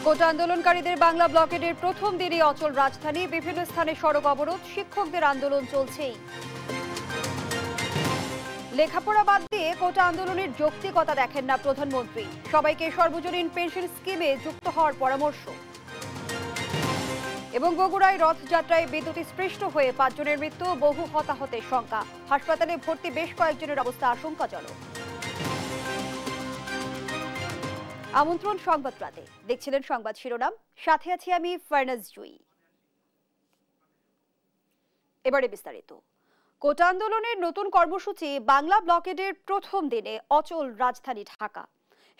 কোটা আন্দোলনকারীদের বাংলা ব্লকেডের প্রথম দিনই অচল রাজধানী, বিভিন্ন স্থানে সড়ক অবরোধ, শিক্ষকদের আন্দোলন চলছেই। লেখাপড়া বাদ দিয়ে কোটা আন্দোলনের যৌক্তিকতা দেখেন না প্রধানমন্ত্রী, সবাইকে সর্বজনীন পেনশন স্কিমে যুক্ত হওয়ার পরামর্শ। এবং বগুড়ায় রথযাত্রায় বিদ্যুৎস্পৃষ্ট হয়ে 5 জনের মৃত্যু, বহু হতাহতের শঙ্কা, হাসপাতালে ভর্তি বেশ কয়েকজনের অবস্থা আশঙ্কাজনক। আমন্ত্রণ সংবাদ রাতে, দেখছিলেন সংবাদ শিরোনাম, সাথে আছি আমি ফারনাজ জুই। এবারে বিস্তারিত। কোটা আন্দোলনের নতুন কর্মসূচি বাংলা ব্লকেডের প্রথম দিনে অচল রাজধানী ঢাকা।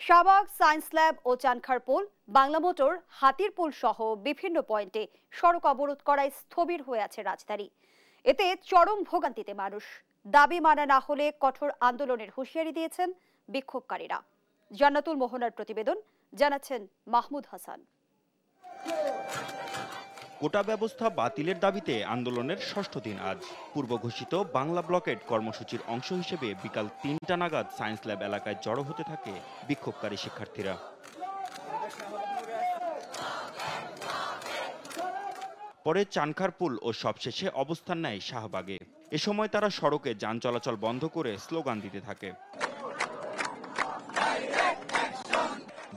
শাহবাগ, সায়েন্স ল্যাব ও চানখারপুল, বাংলা মোটর, হাতিরপুল সহ বিভিন্ন পয়েন্টে সড়ক অবরোধ করায় স্থবির হয়ে আছে রাজধানী। এতে চরম ভোগান্তিতে মানুষ। দাবি মানা না হলে কঠোর আন্দোলনের হুঁশিয়ারি দিয়েছেন বিক্ষোভকারীরা। জান্নাতুল মোহনার প্রতিবেদন, জানাচ্ছেন মাহমুদ হাসান। কোটা ব্যবস্থা বাতিলের দাবিতে আন্দোলনের ষষ্ঠ দিন আজ। পূর্ব ঘোষিত বাংলা ব্লকেড কর্মসূচির অংশ হিসেবে বিকাল 3টা নাগাদ সায়েন্স ল্যাব এলাকায় জড়ো হতে থাকে বিক্ষোভকারী শিক্ষার্থীরা। পরে চানখারপুল ও সবশেষে অবস্থান নেয় শাহবাগে। এ সময় তারা সড়কে যান চলাচল বন্ধ করে স্লোগান দিতে থাকে।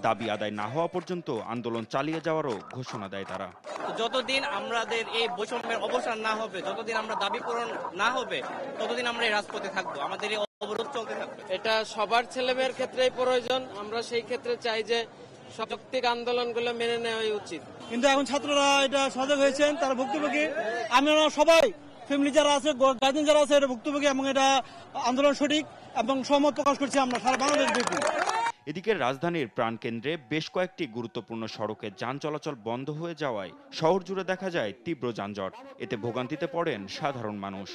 দাবি আদায় না হওয়া পর্যন্ত আন্দোলন চালিয়ে যাওয়ারও ঘোষণা দেয় তারা। যতদিন আমাদের এই বৈষম্যের অবসান না হবে, যতদিন আমরা দাবি পূরণ না হবে, ততদিন আমরা এই রাজপথে থাকবো, আমাদের এই অবরোধ চলতে থাকবে। এটা সবার ছেলেমেয়ের ক্ষেত্রেই প্রয়োজন। আমরা সেই ক্ষেত্রে চাই যে যৌক্তিক আন্দোলনগুলো মেনে নেওয়া উচিত। কিন্তু এখন ছাত্ররা এটা সজাগ হয়েছেন, তারা ভুক্তভোগী। আমরা সবাই ফ্যামিলি যারা আছে, গার্জেন যারা আছে, এটা ভুক্তভোগী এবং এটা আন্দোলন সঠিক এবং সহমত প্রকাশ করছি আমরা সারা বাংলাদেশ ব্যাপী। এদিকে রাজধানীর প্রাণকেন্দ্রে বেশ কয়েকটি গুরুত্বপূর্ণ সড়কে যান চলাচল বন্ধ হয়ে যাওয়ায় শহর জুড়ে দেখা যায় তীব্র যানজট। এতে ভোগান্তিতে পড়েন সাধারণ মানুষ।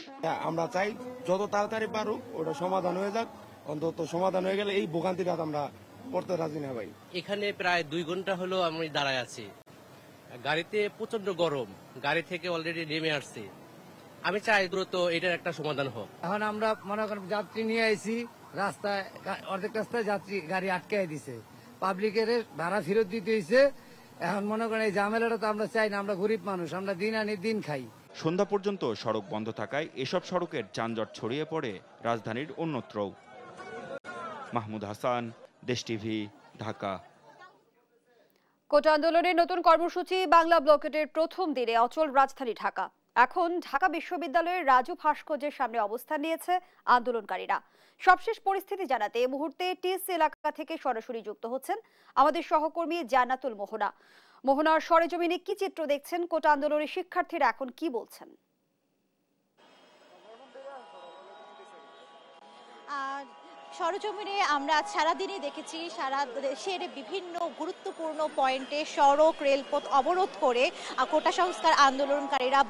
আমরা চাই যত তাড়াতাড়ি পারুক ওটা সমাধান হয়ে যাক, অন্তত সমাধান হয়ে গেলে এই ভোগান্তিটা আমরা পড়তে রাজি না ভাই। এখানে প্রায় 2 ঘন্টা হলো আমি দাঁড়ায় আছি, গাড়িতে প্রচন্ড গরম, গাড়ি থেকে অলরেডি নেমে আসছি। আমি চাই দ্রুত এটার একটা সমাধান হোক। এখন আমরা মনে করেন যাত্রী নিয়ে আইছি, রাস্তায় অর্ধেক রাস্তায় যাত্রী গাড়ি আটকাই দিছে, পাবলিকের ভাড়া ফেরত দিতে হয়েছে। এখন মনে করেন এই ঝামেলাটা তো আমরা চাই না, আমরা গরিব মানুষ, আমরা দিন আনি দিন খাই। সন্ধ্যা পর্যন্ত সড়ক বন্ধ থাকায় এসব সড়কের যানজট ছড়িয়ে পড়ে রাজধানীর অন্যত্রও। মাহমুদ হাসান, দেশ টিভি, ঢাকা। কোটা আন্দোলনের নতুন কর্মসূচি বাংলা ব্লকেডের প্রথম দিনে অচল রাজধানী ঢাকা। এখন ঢাকা বিশ্ববিদ্যালয়ের রাজু ভাস্কর্যের সামনে অবস্থান নিয়েছে আন্দোলনকারীরা। সবশেষ পরিস্থিতি জানাতে এই মুহূর্তে টিএসসি এলাকা থেকে সরাসরি যুক্ত হচ্ছেন আমাদের সহকর্মী জান্নাতুল মোহনা। মোহনার সরেজমিনে কি চিত্র দেখছেন, কোটা আন্দোলনের শিক্ষার্থীরা এখন কি বলছেন? সরজমিনে আমরা সারাদিনই দেখেছি সারা দেশের বিভিন্ন গুরুত্বপূর্ণ পয়েন্টে সড়ক রেলপথ অবরোধ করে কোটা সংস্কার আন্দোলনকারীরা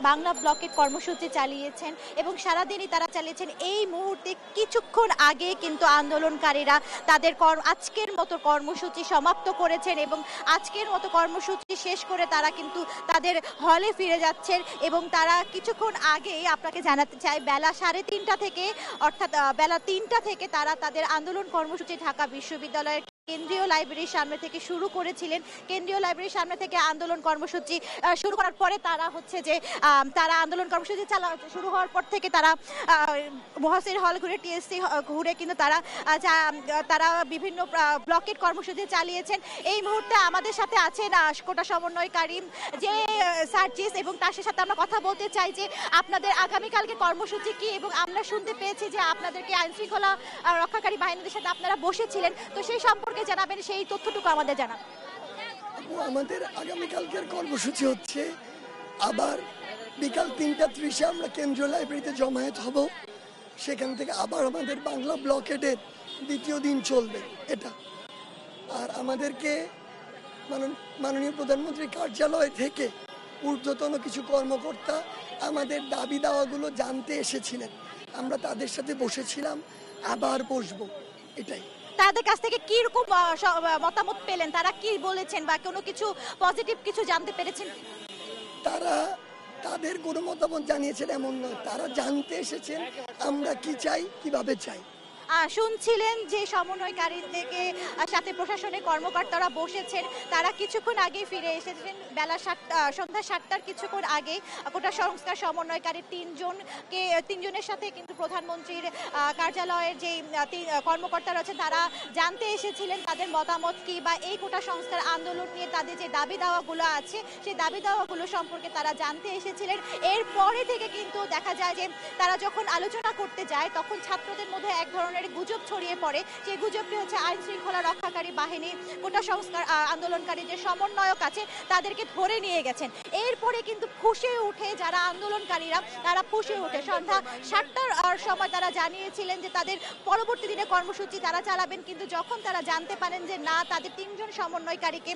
বাংলা ব্লকের কর্মসূচি চালিয়েছেন এবং সারাদিনই তারা চালিয়েছেন। এই মুহূর্তে কিছুক্ষণ আগে কিন্তু আন্দোলনকারীরা তাদের আজকের মতো কর্মসূচি সমাপ্ত করেছেন এবং আজকের মতো কর্মসূচি শেষ করে তারা কিন্তু তাদের হলে ফিরে যাচ্ছেন। এবং তারা কিছুক্ষণ আগেই আপনাকে জানাতে চাই বেলা 3:30 থেকে, অর্থাৎ বেলা 3টা থেকে তারা তাদের আন্দোলন কর্মসূচি ঢাকা বিশ্ববিদ্যালয়ের কেন্দ্রীয় লাইব্রেরির সামনে থেকে শুরু করেছিলেন। কেন্দ্রীয় লাইব্রেরির সামনে থেকে আন্দোলন কর্মসূচি শুরু করার পরে তারা তারা আন্দোলন কর্মসূচি শুরু হওয়ার পর থেকে তারা মহাসির হল ঘুরে, টিএসসি ঘুরে কিন্তু তারা বিভিন্ন ব্লকের কর্মসূচি চালিয়েছেন। এই মুহূর্তে আমাদের সাথে আছেন কোটা সমন্বয়কারী যে সার্জিস, এবং তার সাথে আমরা কথা বলতে চাই যে আপনাদের আগামীকালকে কর্মসূচি কি, এবং আমরা শুনতে পেয়েছি যে আপনাদেরকে আইন শৃঙ্খলা রক্ষাকারী বাহিনীদের সাথে আপনারা বসেছিলেন, তো সেই সম্পর্কে জানাবেন, সেই তথ্যটুকু আমাদের জানাবেন। আমাদের আগামীকালকের কর্মসূচি হচ্ছে আবার বিকাল 3:30 আমরা কেন্দ্রীয় লাইব্রেরিতে জমায়েত হব। সেখান থেকে আবার আমাদের বাংলা ব্লকেডের দ্বিতীয় দিন চলবে এটা। আর আমাদেরকে মাননীয় প্রধানমন্ত্রীর কার্যালয় থেকে ঊর্ধ্বতন কিছু কর্মকর্তা আমাদের দাবি দাওয়াগুলো জানতে এসেছিলেন, আমরা তাদের সাথে বসেছিলাম, আবার বসবো। এটাই। তাদের কাছ থেকে কি রকম মতামত পেলেন, তারা কি বলেছেন বা কোনো কিছু পজিটিভ কিছু জানতে পেরেছেন? তারা তাদের কোনো মতামত জানিয়েছেন এমন নয়, তারা জানতে এসেছেন আমরা কি চাই, কিভাবে চাই। শুনছিলেন যে সমন্বয়কারীদেরকে সাথে প্রশাসনের কর্মকর্তারা বসেছেন, তারা কিছুক্ষণ আগে ফিরে এসেছেন। বেলা সন্ধ্যা 7টার কিছুক্ষণ আগে কোটা সংস্কার সমন্বয়কারী তিনজনের সাথে কিন্তু প্রধানমন্ত্রীর কার্যালয়ের যে কর্মকর্তা রয়েছেন তারা জানতে এসেছিলেন তাদের মতামত কি, বা এই কোটা সংস্কার আন্দোলন নিয়ে তাদের যে দাবি দাওয়াগুলো আছে সেই দাবি দাওয়াগুলো সম্পর্কে তারা জানতে এসেছিলেন। এরপরে থেকে কিন্তু দেখা যায় যে তারা যখন আলোচনা করতে যায় তখন ছাত্রদের মধ্যে এক ধরনের গুজব ছড়িয়ে পড়ে। সেই গুজবটি হচ্ছে আইন শৃঙ্খলা রক্ষাকারী বাহিনী কোটা সংস্কার আন্দোলনকারী যে সমন্বয়ক আছে তাদেরকে ধরে নিয়ে গেছেন। এরপরে কিন্তু ফুঁসে উঠে যারা আন্দোলনকারীরা তারা ফুঁসে উঠে সন্ধ্যা 7টার সময় তারা জানিয়েছিলেন যে তাদের পরবর্তী দিনে কর্মসূচি তারা চালাবেন, কিন্তু যখন তারা জানতে পারেন যে না, তাদের 3জন সমন্বয়কারীকে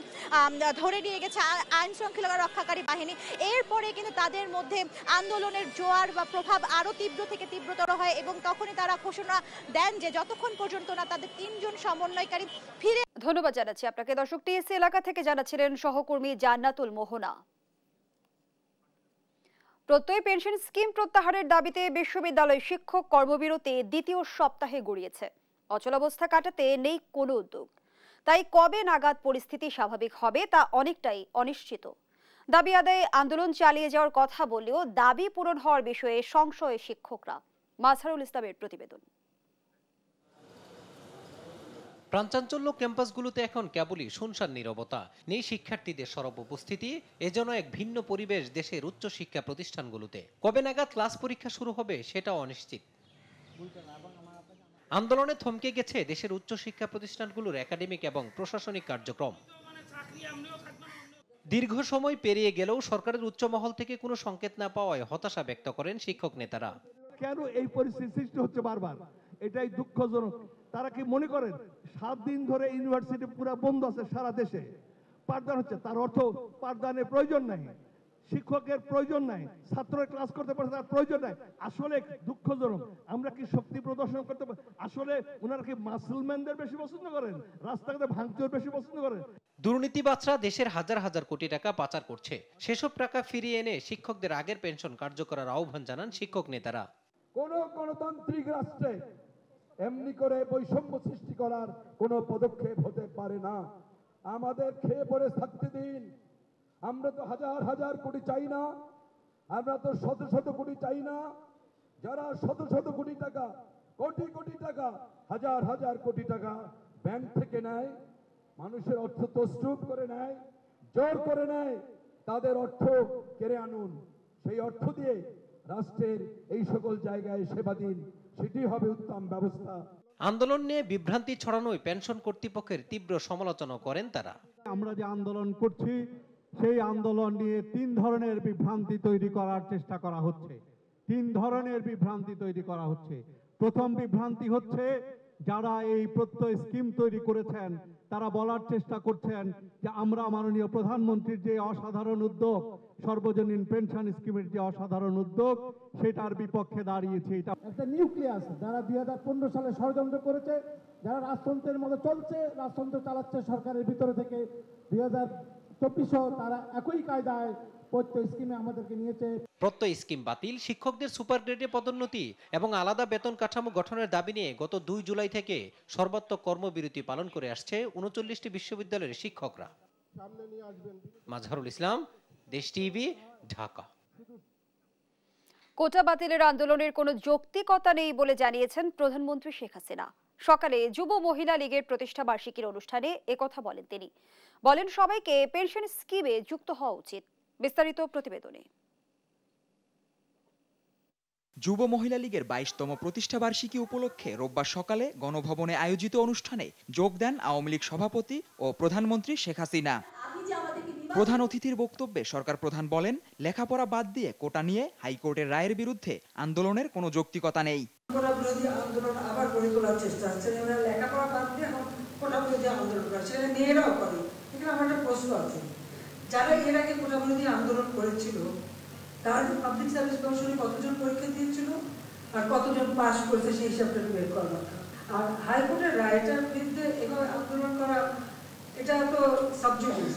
ধরে নিয়ে গেছে আইন শৃঙ্খলা রক্ষাকারী বাহিনী, এরপরে কিন্তু তাদের মধ্যে আন্দোলনের জোয়ার বা প্রভাব আরো তীব্র থেকে তীব্রতর হয় এবং তখনই তারা ঘোষণা দেন যে যতক্ষণ পর্যন্ত না তাদের 3জন সমন্বয়কারী ফিরে। ধন্যবাদ জানাচ্ছি আপনাকে। দর্শক, টিএসসি এলাকা থেকে জানাচ্ছিলেন সহকর্মী জান্নাতুল মোহনা। প্রত্যয় পেনশন স্কিম প্রত্যাহারের দাবিতে বিশ্ববিদ্যালয় শিক্ষক কর্মবিরতি দ্বিতীয় সপ্তাহে গড়িয়েছে। অচলাবস্থা কাটাতে নেই কোনো উদ্যোগ, তাই কবে নাগাদ পরিস্থিতি স্বাভাবিক হবে তা অনেকটাই অনিশ্চিত। দাবি আদায়ে আন্দোলন চালিয়ে যাওয়ার কথা বললেও দাবি পূরণ হওয়ার বিষয়ে সংশয়ে শিক্ষকরা। মাজহারুল ইসলামের প্রতিবেদন। প্রাণচাঞ্চল্য ক্যাম্পাসগুলোতে এখন কেবলই শুনশান নীরবতা, নেই শিক্ষার্থীদের সরব উপস্থিতি। এজন্য এক ভিন্ন পরিবেশ দেশের উচ্চ শিক্ষা প্রতিষ্ঠানগুলোতে। কবে নাগাদ ক্লাস পরীক্ষা শুরু হবে সেটাও অনিশ্চিত। আন্দোলনে থমকে গেছে দেশের উচ্চ শিক্ষা প্রতিষ্ঠানগুলোর একাডেমিক এবং প্রশাসনিক কার্যক্রম। দীর্ঘ সময় পেরিয়ে গেলেও সরকারের উচ্চ মহল থেকে কোনো সংকেত না পাওয়ায় হতাশা ব্যক্ত করেন শিক্ষক নেতারা। কেন এই পরিস্থিতি সৃষ্টি হচ্ছে বারবার, এটাই দুঃখজনক। তারা কি মনে করেন 7 দিন ধরে ইউনিভার্সিটি পুরো বন্ধ আছে সারা দেশে, পাঠদান হচ্ছে, তার অর্থ পাঠদানের প্রয়োজন নাই, শিক্ষকের প্রয়োজন নাই, ছাত্ররা ক্লাস করতে পারছে তার প্রয়োজন নাই? আসলে দুঃখজনক। আমরা কি শক্তি প্রদর্শন করতে পারি? আসলে ওনারা কি মাসলম্যানদের বেশি পছন্দ করেন, রাস্তাঘাটে ভাঙচুর বেশি পছন্দ করেন? দুর্নীতিবাজরা দেশের হাজার হাজার কোটি টাকা পাচার করছে, সেসব টাকা ফিরিয়ে এনে শিক্ষকদের আগের পেনশন কার্যকরের আহ্বান জানান শিক্ষক নেতারা। কোন গণতান্ত্রিক রাষ্ট্রে এমনি করে বৈষম্য সৃষ্টি করার কোনো পদক্ষেপ হতে পারে না। আমাদের খেয়ে পড়ে থাকতে দিন। আমরা তো হাজার হাজার কোটি চাই না, আমরা তো শত শত কোটি চাই না। যারা শত শত কোটি টাকা, কোটি কোটি টাকা, হাজার হাজার কোটি টাকা ব্যাংক থেকে নেয়, মানুষের অর্থ তছরূপ করে নেয়, জোর করে নেয়, তাদের অর্থ কেড়ে আনুন। সেই অর্থ দিয়ে রাষ্ট্রের এই সকল জায়গায় সেবা দিন, সেটি হবে উত্তম ব্যবস্থা। আন্দোলন নিয়ে বিভ্রান্তি ছড়ানোয় পেনশন কর্তৃপক্ষের তীব্র সমালোচনা করেন তারা। আমরা যে আন্দোলন করছি সেই আন্দোলন নিয়ে 3 ধরনের বিভ্রান্তি তৈরি করার চেষ্টা করা হচ্ছে। 3 ধরনের বিভ্রান্তি তৈরি করা হচ্ছে। প্রথম বিভ্রান্তি হচ্ছে যারা এই প্রত্যয় স্কিম তৈরি করেছেন তারা বলার চেষ্টা করছেন যে আমরা মাননীয় প্রধানমন্ত্রীর যে অসাধারণ উদ্যোগ, সর্বজনীন পেনশন স্কিমের যে অসাধারণ উদ্যোগ, সেটার বিপক্ষে দাঁড়িয়েছে। এটা একটা নিউক্লিয়াস যারা 2015 সালে ষড়যন্ত্র করেছে, যারা রাজতন্ত্রের মতো চলছে, রাজতন্ত্র চালাচ্ছে সরকারের ভিতরে থেকে 2024 তারা একই কায়দায় প্রত্যয় স্কিমে আমাদেরকে নিয়েছে। প্রত্যয় স্কিম বাতিল, শিক্ষকদের সুপার গ্রেডে পদোন্নতি এবং আলাদা বেতন কাঠামো গঠনের দাবি নিয়ে গত 2 জুলাই থেকে সর্বাত্মক কর্মবিরতি পালন করে আসছে 39টি বিশ্ববিদ্যালয়ের শিক্ষকরা। মাজহারুল ইসলাম, দেশ টিভি, ঢাকা। কোটা বাতিলের আন্দোলনের কোনো যৌক্তিকতা নেই বলে জানিয়েছেন প্রধানমন্ত্রী শেখ হাসিনা। সকালে যুব মহিলা লীগের প্রতিষ্ঠা বার্ষিকীর অনুষ্ঠানে একথা বলেন তিনি। বলেন সবাইকে পেনশন স্কিমে যুক্ত হওয়া উচিত। বিস্তারিত প্রতিবেদনে। যুব মহিলা লীগের 22তম প্রতিষ্ঠা বার্ষিকী উপলক্ষে রোববার সকালে গণভবনে আয়োজিত অনুষ্ঠানে যোগ দেন আওয়ামী লীগ সভাপতি ও প্রধানমন্ত্রী শেখ হাসিনা। প্রধান অতিথির বক্তব্যে সরকার প্রধান বলেন, লেখাপড়া বাদ দিয়ে কোটা নিয়ে হাইকোর্টের রায়ের বিরুদ্ধে আন্দোলনের কোনো যৌক্তিকতা নেই। কোটা বিরোধী আন্দোলন আবার গড়ে তোলার চেষ্টা হচ্ছে, লেখাপড়া বাদ দিয়ে কোটা বিরোধী আন্দোলন করা, সেটা মেয়েরাও করে। এখানে আমার একটা প্রশ্ন আছে, যারা এর আগে কোটা বিরোধী আন্দোলন করেছিল তারা পাবলিক সার্ভিস কমিশনে কতজন পরীক্ষা দিয়েছিল আর কতজন পাস করেছে সেই হিসাবটা বের করা দরকার। আর হাইকোর্টের রায়টার বিরুদ্ধে এভাবে আন্দোলন করা, এটা তো সাবজুডিস।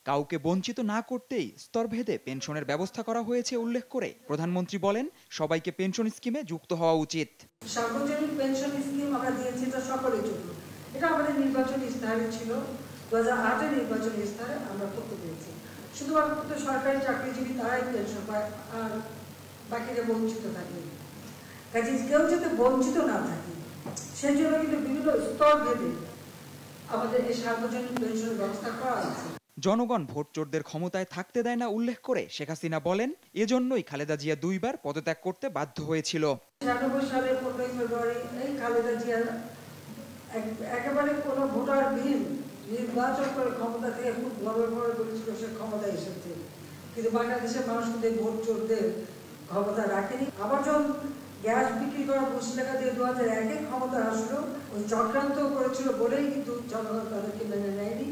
কাউকে বঞ্চিত না করতেই স্তরভেদে পেনশনের ব্যবস্থা করা হয়েছে উল্লেখ করে প্রধানমন্ত্রী বলেন, সবাইকে পেনশন স্কিমে যুক্ত হওয়া উচিত। সার্বজনীন পেনশন স্কিম আমরা দিয়েছি এটা সকলের জন্য। এটা আমাদের নির্বাচনী ইস্তাহারে ছিল, 2008-এর নির্বাচনী ইস্তাহারে আমরা করতে পেরেছি। শুধুমাত্র সরকারি চাকরিজীবী তারাই পেনশন পায়, আর বাকিরা বঞ্চিত থাকে। কাজে কেউ যাতে বঞ্চিত না থাকে সেই জন্য কিন্তু বিভিন্ন স্তর ভেদে আমাদের এই সার্বজনীন পেনশনের ব্যবস্থা করা আছে। জনগণ ভোট চোরদের ক্ষমতায় থাকতে দেয় না উল্লেখ করে শেখ হাসিনা বলেন, এজন্যই খালেদা জিয়া 2 বার পদত্যাগ করতে বাধ্য হয়েছিল। 96 সালের 15 ফেব্রুয়ারি এই খালেদা জিয়া একেবারে কোনো ভোটারবিহীন নির্বাচন করে ক্ষমতা থেকে খুব গর্ব করে বলেছিল সে ক্ষমতা এসেছে, কিন্তু বাংলাদেশের মানুষ কিন্তু ভোট চোরদের ক্ষমতা রাখেনি। আবার যখন গ্যাস বিক্রি করা 25 টাকা দিয়ে 2001-এ ক্ষমতা আসলো, ওই চক্রান্ত করেছিল বলেই কিন্তু জনগণ তাদেরকে মেনে নেয়নি।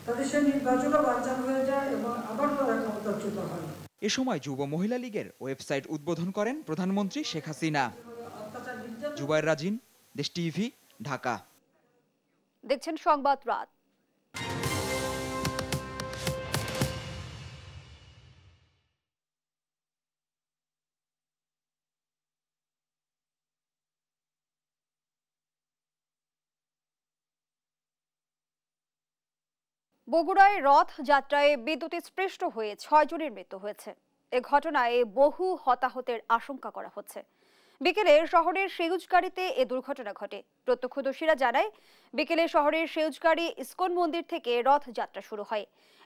তাদের সে নির্বাচনও বানচাল হয়ে যায় এবং আবার তারা ক্ষমতাচ্যুত হয়। এ সময় যুব মহিলা লীগের ওয়েবসাইট উদ্বোধন করেন প্রধানমন্ত্রী শেখ হাসিনা। জুবায়ের রাজিন, দেশ টিভি, ঢাকা। দেখছেন সংবাদ রাত। বগুড়ায় রথ যাত্রায় বিদ্যুৎ স্পৃষ্ট হয়ে 6 জনের মৃত্যু হয়েছে। এ ঘটনায় বহু হতাহতের আশঙ্কা করা হচ্ছে। বিকেলে শহরের সেউজগাড়িতে এ দুর্ঘটনা ঘটে। প্রত্যক্ষদর্শীরা জানায়, বিকেলে শহরের সেউজগাড়ি ইস্কন মন্দির থেকে রথ যাত্রা শুরু হয়।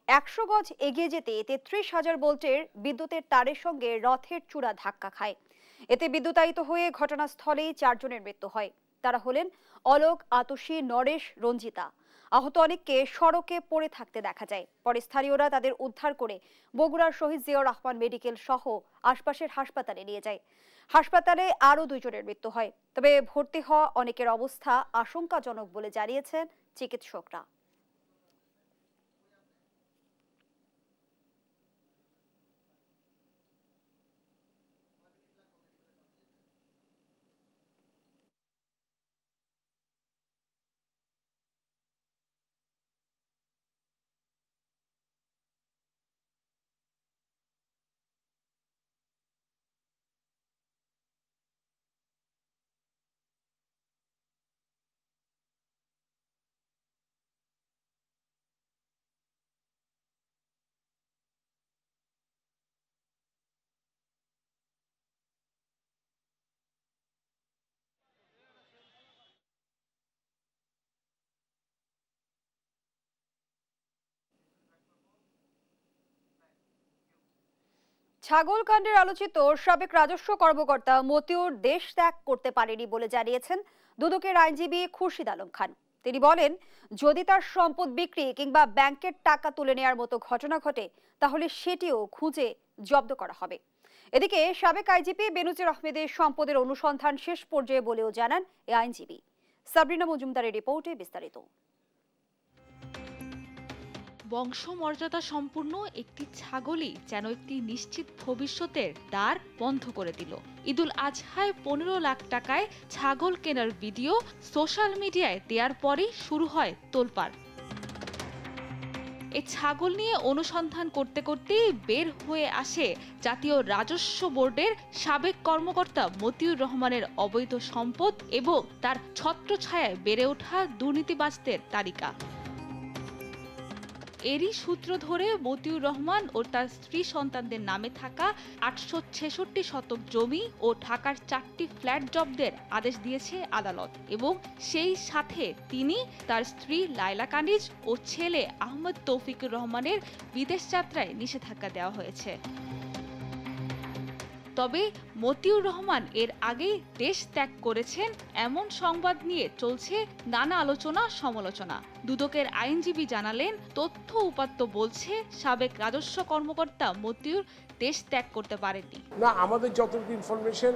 100 গজ এগিয়ে যেতে 33,000 ভোল্টের বিদ্যুতের তারের সঙ্গে রথের চূড়া ধাক্কা খায়। এতে বিদ্যুতায়িত হয়ে ঘটনাস্থলেই 4 জনের মৃত্যু হয়। তারা হলেন অলোক, আতসী, নরেশ, রঞ্জিতা। আহত অনেককে সড়কে পড়ে থাকতে দেখা যায়। পরে স্থানীয়রা তাদের উদ্ধার করে বগুড়ার শহীদ জিয়াউর রহমান মেডিকেল সহ আশপাশের হাসপাতালে নিয়ে যায়। হাসপাতালে আরও 2 জনের মৃত্যু হয়। তবে ভর্তি হওয়া অনেকের অবস্থা আশঙ্কাজনক বলে জানিয়েছেন চিকিৎসকরা। ছাগল কাণ্ডের আলোচিত সাবেক রাজস্ব কর্মকর্তা মতিউর দেশ ত্যাগ করতে পারেনি বলে জানিয়েছেন দুদকের আইনজীবী খুরশিদ আলম খান। তিনি বলেন, যদি তার সম্পদ বিক্রি কিংবা ব্যাংকের টাকা তুলে নেওয়ার মতো ঘটনা ঘটে তাহলে সেটিও খুঁজে জব্দ করা হবে। এদিকে সাবেক আইজিপি বেনজির আহমেদের সম্পদের অনুসন্ধান শেষ পর্যায়ে বলেও জানান এই আইনজীবী। সাবরিনা মজুমদারের রিপোর্টে বিস্তারিত। বংশমর্যাদা সম্পূর্ণ একটি ছাগলই যেন একটি নিশ্চিত ভবিষ্যতের দ্বার বন্ধ করে দিল। ঈদুল আজহায় 15 লাখ টাকায় ছাগল কেনার ভিডিও সোশ্যাল মিডিয়ায় দেওয়ার পরই শুরু হয় তোলপাড়। এই ছাগল নিয়ে অনুসন্ধান করতে করতেই বের হয়ে আসে জাতীয় রাজস্ব বোর্ডের সাবেক কর্মকর্তা মতিউর রহমানের অবৈধ সম্পদ এবং তার ছত্রছায়ায় বেড়ে ওঠা দুর্নীতিবাজদের তালিকা। এরই সূত্র ধরে মতিউর রহমান ও তার স্ত্রী সন্তানদের নামে থাকা 866 শতক জমি ও ঢাকার 4টি ফ্ল্যাট জব্দের আদেশ দিয়েছে আদালত এবং সেই সাথে তিনি, তার স্ত্রী লায়লা কানিজ ও ছেলে আহমদ তৌফিকুর রহমানের বিদেশ যাত্রায় নিষেধাজ্ঞা দেওয়া হয়েছে। তবে মতিউর রহমান এর আগেই দেশ ত্যাগ করেছেন এমন সংবাদ নিয়ে চলছে নানা আলোচনা সমালোচনা। দুদকের আইনজীবী জানালেন, তথ্য উপাত্ত বলছে সাবেক রাজস্ব কর্মকর্তা মতিউর দেশ ত্যাগ করতে পারেননি। না, আমাদের যতটুকু ইনফরমেশন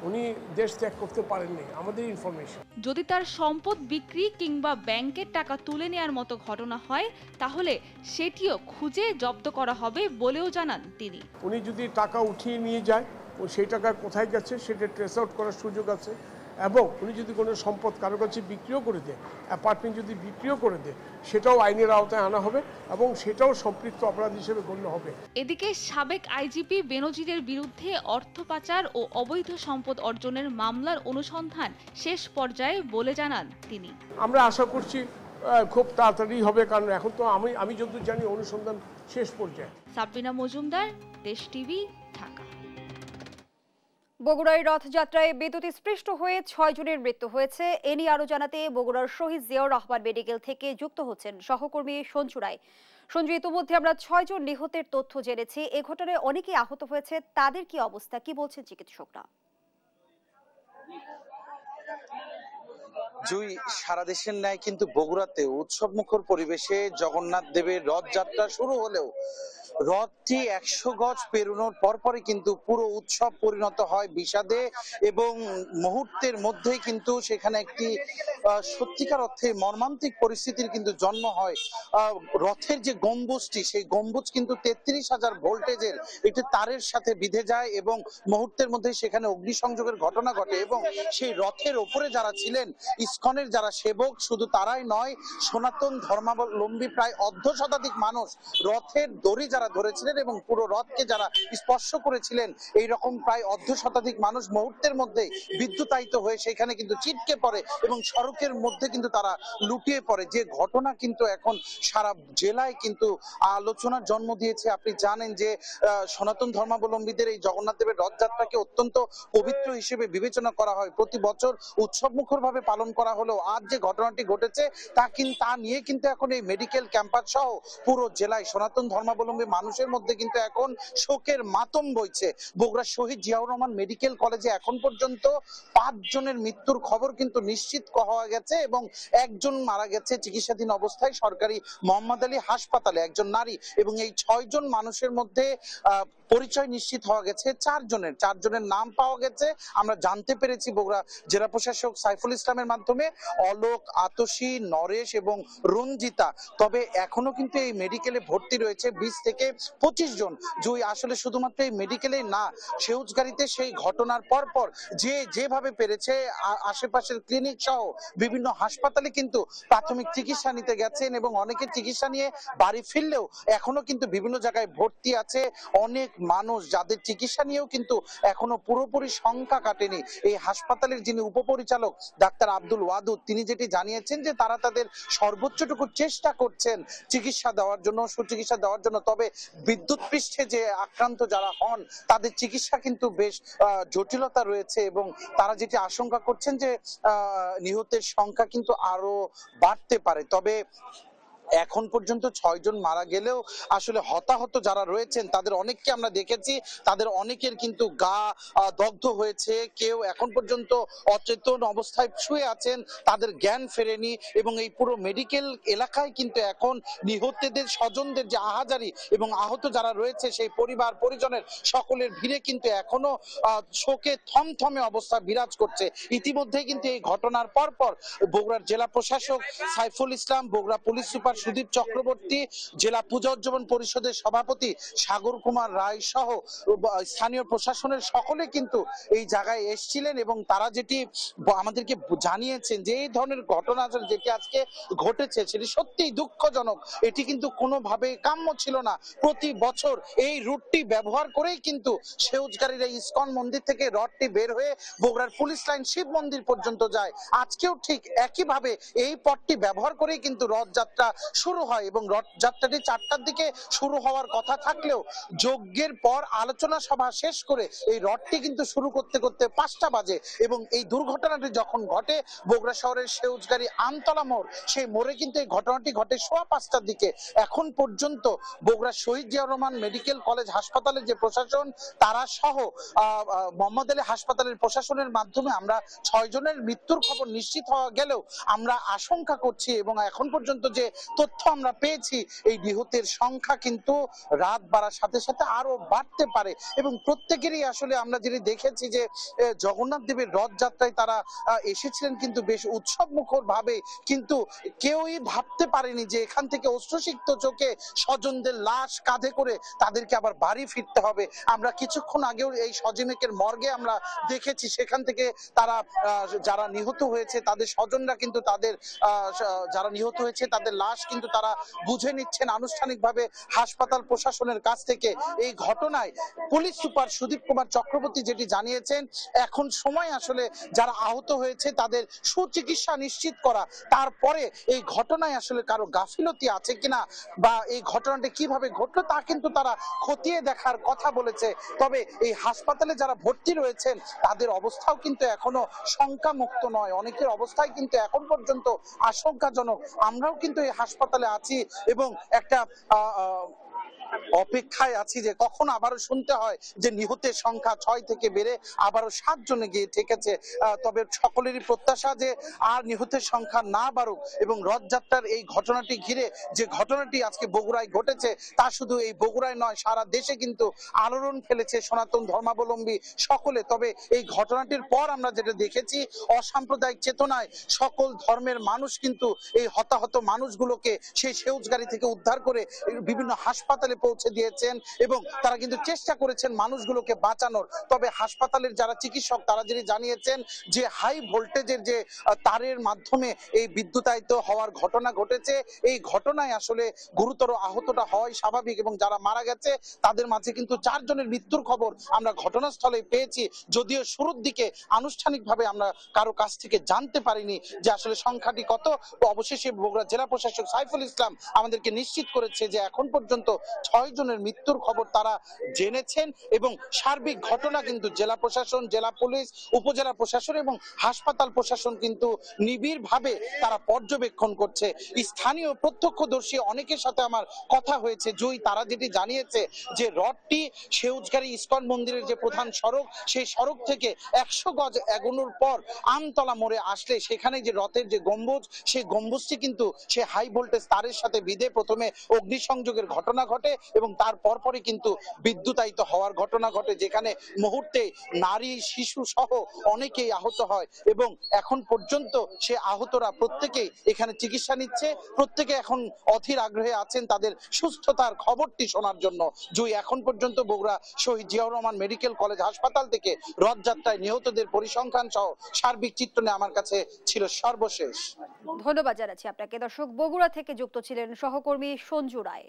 উনি দেশ ত্যাগ করতে পারেননি, আমাদের ইনফরমেশন। যদি তার সম্পদ বিক্রি কিংবা ব্যাংকের টাকা তুলে নেওয়ার মতো ঘটনা হয় তাহলে সেটিও খুঁজে জব্দ করা হবে বলেও জানান তিনি। উনি যদি টাকা উঠিয়ে নিয়ে যায় ও সেই টাকা কোথায় গেছে সেটা ট্রেস আউট করার সুযোগ আছে এবং উনি যদি কোনো সম্পদ কারো কাছে বিক্রিও করে দেয়, অ্যাপার্টমেন্ট যদি বিক্রিও করে দেয়, সেটাও আইনের আওতায় আনা হবে এবং সেটাও সম্পৃক্ত অপরাধ হিসেবে গণ্য হবে। এদিকে সাবেক আইজিপি বেনজিরের বিরুদ্ধে অর্থ পাচার ও অবৈধ সম্পদ অর্জনের মামলার অনুসন্ধান শেষ পর্যায়ে বলে জানান তিনি। আমরা আশা করছি খুব তাড়াতাড়ি হবে, কারণ এখন তো আমি যতদূর জানি অনুসন্ধান শেষ পর্যায়ে। সাবরিনা মজুমদার, দেশ টিভি, ঢাকা। বগুড়ায় রথযাত্রায় বিদ্যুৎস্পৃষ্ট হয়ে 6 জনের মৃত্যু হয়েছে। এ নিয়ে আরো জানাতে বগুড়ার শহীদ জিয়াউর রহমান মেডিকেল থেকে যুক্ত হচ্ছেন সহকর্মী সঞ্জু রায়। সঞ্জু, ইতিমধ্যে আমরা 6 জন নিহতের তথ্য জেনেছি। এ ঘটনায় অনেকেই আহত হয়েছে, তাদের কি অবস্থা, কি বলছেন চিকিৎসকরা? জুই, সারা দেশের ন্যায় কিন্তু বগুড়াতে উৎসব মুখর পরিবেশে জগন্নাথ দেবের রথযাত্রা শুরু হলেও রথটি 100 গজ পেরোনোর পরপরই কিন্তু পুরো উৎসব পরিণত হয় বিষাদে এবং মুহূর্তের মধ্যেই কিন্তু সেখানে একটি সত্যিকার অর্থে মর্মান্তিক পরিস্থিতির কিন্তু জন্ম হয়। রথের যে গম্বুজটি, সেই গম্বুজ কিন্তু 33,000 ভোল্টেজের একটি তারের সাথে বিঁধে যায় এবং মুহূর্তের মধ্যে সেখানে অগ্নিসংযোগের ঘটনা ঘটে এবং সেই রথের ওপরে যারা ছিলেন ইসকনের যারা সেবক, শুধু তারাই নয়, সনাতন ধর্মাবলম্বী প্রায় 1/2 শতাধিক মানুষ রথের দড়ি যারা ধরেছিলেন এবং পুরো রথকে যারা স্পর্শ করেছিলেন, এই রকম প্রায় 1/2 শতাধিক মানুষ মুহূর্তের মধ্যে বিদ্যুতায়িত হয়ে সেখানে কিন্তু ছিটকে পড়ে এবং সড়কের মধ্যে কিন্তু তারা লুটিয়ে পড়ে। যে ঘটনা কিন্তু এখন সারা জেলায় কিন্তু আলোচনার জন্ম দিয়েছে। আপনি জানেন যে সনাতন ধর্মাবলম্বীদের এই জগন্নাথ দেবের রথযাত্রাকে অত্যন্ত পবিত্র হিসেবে বিবেচনা করা হয়। প্রতি বছর উৎসব মুখর ভাবে পালন করা হলেও আজ যে ঘটনাটি ঘটেছে তা নিয়ে কিন্তু এখন এই মেডিকেল ক্যাম্পাস সহ পুরো জেলায় সনাতন ধর্মাবলম্বী মানুষের মধ্যে কিন্তু এখন শোকের মাতম বইছে। বগুড়া শহীদ জিয়াউর রহমান মেডিকেল কলেজে এখন পর্যন্ত 5 জনের মৃত্যুর খবর কিন্তু নিশ্চিত হওয়া গেছে এবং 1 জন মারা গেছে চিকিৎসাধীন অবস্থায় সরকারি মোহাম্মদ আলী হাসপাতালে, একজন নারী। এবং এই 6 জন মানুষের মধ্যে পরিচয় নিশ্চিত হওয়া গেছে 4 জনের নাম পাওয়া গেছে। আমরা জানতে পেরেছি বগুড়া জেলা প্রশাসক সাইফুল ইসলামের মাধ্যমে, অলোক, আতসী, নরেশ এবং রঞ্জিতা। তবে এখনো কিন্তু এই মেডিকেলে ভর্তি রয়েছে 20 থেকে 25 জন। আসলে শুধুমাত্র এই মেডিকেলে না, সেউজগাড়িতে সেই ঘটনার পর যেভাবে পেরেছে আশেপাশের ক্লিনিক সহ বিভিন্ন হাসপাতালে কিন্তু প্রাথমিক চিকিৎসা নিতে গেছেন এবং অনেকে চিকিৎসা নিয়ে বাড়ি ফিরলেও এখনো কিন্তু বিভিন্ন জায়গায় ভর্তি আছে অনেক মানুষ, যাদের চিকিৎসা নিয়েও কিন্তু এখনো পুরোপুরি সংখ্যা কাটেনি। এই হাসপাতালের যিনি উপপরিচালক ডাক্তার আব্দুল ওয়াদুদ, তিনি যেটি জানিয়েছেন যে তারা তাদের সর্বোচ্চটুকু চেষ্টা করছেন চিকিৎসা দেওয়ার জন্য, সুচিকিৎসা দেওয়ার জন্য। তবে বিদ্যুৎ পৃষ্ঠে যে আক্রান্ত যারা হন তাদের চিকিৎসা কিন্তু বেশ জটিলতা রয়েছে এবং তারা যেটি আশঙ্কা করছেন যে নিহতের সংখ্যা কিন্তু আরো বাড়তে পারে। তবে এখন পর্যন্ত 6 জন মারা গেলেও আসলে হতাহত যারা রয়েছেন তাদের অনেককে আমরা দেখেছি, তাদের অনেকের কিন্তু গা দগ্ধ হয়েছে, কেউ এখন পর্যন্ত অচেতন অবস্থায় শুয়ে আছেন, তাদের জ্ঞান ফেরেনি এবং এই পুরো মেডিকেল এলাকায় কিন্তু এখন নিহতদের স্বজনদের যে আহাজারি এবং আহত যারা রয়েছে সেই পরিবার পরিজনের সকলের ভিড়ে কিন্তু এখনো শোকে থমথমে অবস্থা বিরাজ করছে। ইতিমধ্যে কিন্তু এই ঘটনার পর বগুড়ার জেলা প্রশাসক সাইফুল ইসলাম, বগুড়া পুলিশ সুপার সুদীপ চক্রবর্তী, জেলা পূজা উদযাপন পরিষদের সভাপতি সাগর কুমার রায় সহ স্থানীয় প্রশাসনের সকলে কিন্তু এই জায়গায় এসেছিলেন এবং তারা যেটি আমাদেরকে জানিয়েছেন যে এই ধরনের ঘটনা যেটি আজকে ঘটেছে সেটি সত্যিই দুঃখজনক। এটি কিন্তু কোনোভাবে কাম্য ছিল না। প্রতি বছর এই রুটটি ব্যবহার করেই কিন্তু সেউজগাড়ির ইসকন মন্দির থেকে রথটি বের হয়ে বগুড়ার পুলিশ লাইন শিব মন্দির পর্যন্ত যায়। আজকেও ঠিক একইভাবে এই পথটি ব্যবহার করেই কিন্তু রথযাত্রা শুরু হয় এবং রথযাত্রাটি 4টার দিকে শুরু হওয়ার কথা থাকলেও যজ্ঞের পর আলোচনা সভা শেষ করে এই রথটি কিন্তু শুরু করতে 5টা বাজে এবং এই দুর্ঘটনাটি যখন ঘটে বগুড়া শহরের সেউজগাড়ি আমতলা মোড়, সেই মোড়ে কিন্তু এই ঘটনাটি ঘটে 5:15টার দিকে। এখন পর্যন্ত বগুড়া শহীদ জিয়াউর রহমান মেডিকেল কলেজ হাসপাতালের যে প্রশাসন তারা সহ মোহাম্মদ আলী হাসপাতালের প্রশাসনের মাধ্যমে আমরা 6 জনের মৃত্যুর খবর নিশ্চিত হওয়া গেলেও আমরা আশঙ্কা করছি এবং এখন পর্যন্ত যে তথ্য আমরা পেয়েছি এই নিহতের সংখ্যা কিন্তু রাত বাড়ার সাথে সাথে আরো বাড়তে পারে এবং প্রত্যেকেরই আসলে আমরা যেটা দেখেছি যে জগন্নাথ দেবের রথযাত্রায় তারা এসেছিলেন কিন্তু বেশ উৎসব মুখর ভাবে, কিন্তু কেউই ভাবতে পারেনি যে এখান থেকে অশ্রুসিক্ত চোখে স্বজনদের লাশ কাঁধে করে তাদেরকে আবার বাড়ি ফিরতে হবে। আমরা কিছুক্ষণ আগেও এই সজিনেকের মর্গে আমরা দেখেছি, সেখান থেকে তারা যারা নিহত হয়েছে তাদের স্বজনরা কিন্তু তাদের যারা নিহত হয়েছে তাদের লাশ কিন্তু তারা বুঝে নিচ্ছেন আনুষ্ঠানিকভাবে হাসপাতাল প্রশাসনের কাছ থেকে। এই ঘটনায় পুলিশ সুপার সুদীপ কুমার চক্রবর্তী যেটি জানিয়েছেন, এখন সময় আসলে যারা আহত হয়েছে তাদের সুচিকিৎসা নিশ্চিত করা, তারপরে এই ঘটনায় আসলে কারো গাফিলতি আছে কিনা বা এই ঘটনাটি কিভাবে ঘটলো তা কিন্তু তারা খতিয়ে দেখার কথা বলেছে। তবে এই হাসপাতালে যারা ভর্তি রয়েছেন তাদের অবস্থাও কিন্তু এখনো শঙ্কামুক্ত নয়, অনেকের অবস্থায় কিন্তু এখন পর্যন্ত আশঙ্কাজনক। আমরাও কিন্তু এই হাসপাতালে আছি এবং একটা অপেক্ষায় আছি যে কখন আবারও শুনতে হয় যে নিহতের সংখ্যা 6 থেকে বেড়ে আবারও 7 জনে গিয়ে ঠেকেছে। তবে সকলেরই প্রত্যাশা যে আর নিহতের সংখ্যা না বাড়ুক এবং রথযাত্রার এই ঘটনাটি ঘিরে যে ঘটনাটি আজকে বগুড়ায় ঘটেছে তা শুধু এই বগুড়ায় নয়, সারা দেশে কিন্তু আলোড়ন ফেলেছে সনাতন ধর্মাবলম্বী সকলে। তবে এই ঘটনাটির পর আমরা যেটা দেখেছি, অসাম্প্রদায়িক চেতনায় সকল ধর্মের মানুষ কিন্তু এই হতাহত মানুষগুলোকে সেই সেউজ গাড়ি থেকে উদ্ধার করে বিভিন্ন হাসপাতালে পৌঁছে দিয়েছেন এবং তারা কিন্তু চেষ্টা করেছেন মানুষগুলোকে বাঁচানোর। তবে হাসপাতালের যারা চিকিৎসক তারা যিনি জানিয়েছেন যে হাই ভোল্টেজের যে তারের মাধ্যমে এই বিদ্যুতায়িত হওয়ার ঘটনা ঘটেছে, এই ঘটনায় আসলে গুরুতর আহতটা হয় স্বাভাবিক এবং যারা মারা গেছে তাদের মাঝে কিন্তু 4 জনের মৃত্যুর খবর আমরা ঘটনাস্থলে পেয়েছি। যদিও শুরুর দিকে আনুষ্ঠানিকভাবে আমরা কারো কাছ থেকে জানতে পারিনি যে আসলে সংখ্যাটি কত। অবশেষে বগুড়া জেলা প্রশাসক সাইফুল ইসলাম আমাদেরকে নিশ্চিত করেছে যে এখন পর্যন্ত 6 জনের মৃত্যুর খবর তারা জেনেছেন এবং সার্বিক ঘটনা কিন্তু জেলা প্রশাসন, জেলা পুলিশ, উপজেলা প্রশাসন এবং হাসপাতাল প্রশাসন কিন্তু নিবিড়ভাবে তারা পর্যবেক্ষণ করছে। স্থানীয় প্রত্যক্ষদর্শী অনেকের সাথে আমার কথা হয়েছে, তারা যেটি জানিয়েছে যে রথটি সেউজগাড়ি ইস্কন মন্দিরের যে প্রধান সড়ক সেই সড়ক থেকে 100 গজ এগোনোর পর আমতলা মোড়ে আসলে সেখানে যে রথের যে গম্বুজ সেই গম্বুজটি কিন্তু সে হাই ভোল্টেজ তারের সাথে বিধে প্রথমে অগ্নিসংযোগের ঘটনা ঘটে এবং তার পরপরই কিন্তু বিদ্যুতায়িত হওয়ার ঘটনা ঘটে, যেখানে মুহূর্তে নারী শিশু সহ অনেকেই আহত হয় এবং এখন পর্যন্ত সে আহতরা প্রত্যেকেই এখানে চিকিৎসা নিচ্ছে। প্রত্যেকে এখন অধীর আগ্রহে আছেন তাদের সুস্থতার খবরটি শোনার জন্য। এখন পর্যন্ত বগুড়া শহীদ জিয়াউর রহমান মেডিকেল কলেজ হাসপাতাল থেকে রথযাত্রায় নিহতদের পরিসংখ্যান সহ সার্বিক চিত্র নিয়ে আমার কাছে ছিল সর্বশেষ। ধন্যবাদ জানাচ্ছি আপনাকে। দর্শক, বগুড়া থেকে যুক্ত ছিলেন সহকর্মী সঞ্জু রায়।